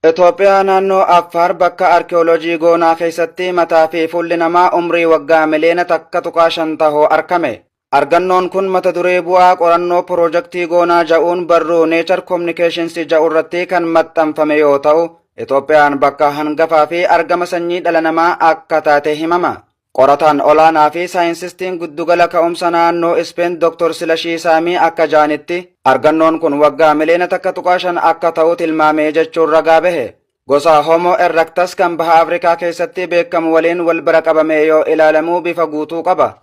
Itoophiyaa naannoo Affaar bakka arkeoloojii goonaa keessatti mataa fi fuulli namaa umrii waggaa miliyoona takka tuqaa shan tahoo argame. Argannoon kun mata duree bu'aa qorannoo piroojeektii goonaa ja'uun barruu Nature Communications ja'u irratti kan maxxanfame yoo ta'u, Itoophiyaan bakka hangafaa fi argama sanyii dhala namaa akka taate himama. Qorataan olaanaa fi saayinsistiin guddugala ka'umsa naannoo Ispeen Dr. Silashii Saamii akka jaanitti argannoon kun waggaa miliyoona takka tuqaa shan akka ta'u tilmaamee jechuun ragaa bahe. Gosa Homo erectus kan baha Afrikaa keessatti beekamu waliin wal bira qabamee yoo ilaalamu bifa guutuu qaba.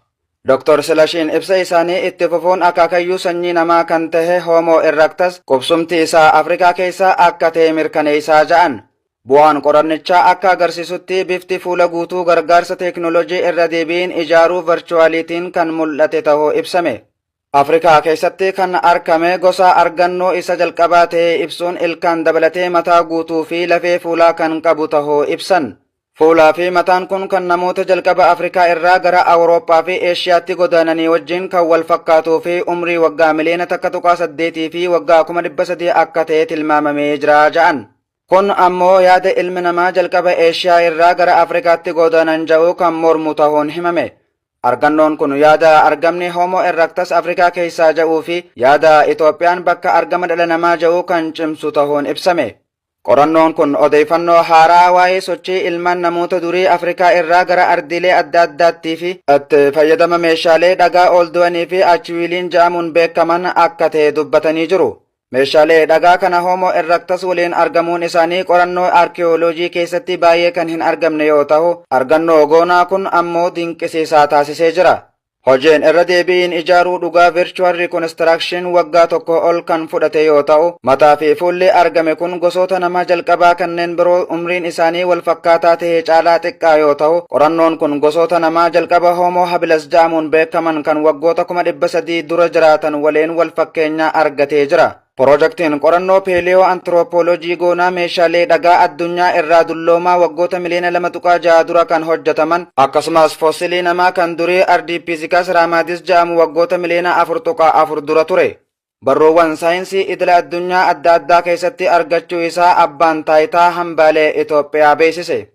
Dr. Silashiin ibsa isaanii itti fufuun akaakayyuu sanyii namaa kan tahe Homo erectus qubsumti isaa Afrikaa keessaa akka ta'e mirkaneessaa ja'an. Bu'aan qorannichaa akka agarsiisutti bifti fuula guutuu gargaarsa teeknooloojii irra deebiin ijaaruu virchuwaaliitiin kan mul'ate tahuu ibsame. Afrikaa keessatti kan argame gosa argannoo isa jalqabaa ta'ee ibsuun ilkaan dabalatee mataa guutuu fi lafee fuulaa kan qabu tahuu ibsan. Fuulaa fi mataan kun kan namoota jalqaba Afrikaa irraa gara Awurooppaa fi Eeshiyaatti godaananii wajjin kan wal fakkaatuu fi umrii waggaa miliyoona takka tuqaa saddeetii fi waggaa 1300 akka ta'e tilmaamamee jira ja'an. Kun ammoo yaada ilmi namaa jalqaba Eeshiyaa irraa gara Afrikaatti godaanan ja'uu kan mormu tahuun himame. Argannoon kun yaada argamni Homo erectus Afrikaa keessaa ja'uu fi yaada Itoophiyaan bakka argama dhala namaa ja'uu kan cimsu tahuun ibsame. Qorannoon kun odeeffannoo haaraa waa'ee sochii ilmaan namoota durii Afrikaa irraa gara ardiilee adda addaattii fi itti fayyadama meeshaalee dhagaa ol du'anii fi achiwiiliin ja'amuun beekaman akka ta'e dubbatanii jiru. Meeshaalee dhagaa kana Homo erectus waliin argamuun isaanii qorannoo arkeoloojii keessatti baay'ee kan hin argamne yoo ta'u, argannoo goonaa kun ammoo dinqisiisaa taasisee jira. Hojiin irra deebiin ijaaruu dhugaa virtual reconstruction waggaa tokko ol kan fudhate yoo ta'u, mataa fi fuulli argame kun gosoota namaa jalqabaa kanneen biroo umriin isaanii wal fakkaataa ta'e caalaa xiqqaa yoo ta'u, qorannoon kun gosoota namaa jalqaba Homo habilis ja'amuun beekaman kan waggoota 300 dura jiraatan waliin wal fakkeenyaa argatee jira. Piroojeektiin qorannoo peeliyoo antiroopooloojii goonaa meeshaalee dhagaa addunyaa irraa dulloomaa waggoota miliyoona 2.6 dura kan hojjetaman akkasumas foosilii namaa kan durii Ardipithecus ramaadis ja'amu waggoota miliyoona 4.4 dura ture. Barruuwwan saayinsii idila addunyaa adda addaa keessatti argachuu isaa abbaan taayitaa hambaalee Itoophiyaa beeksise.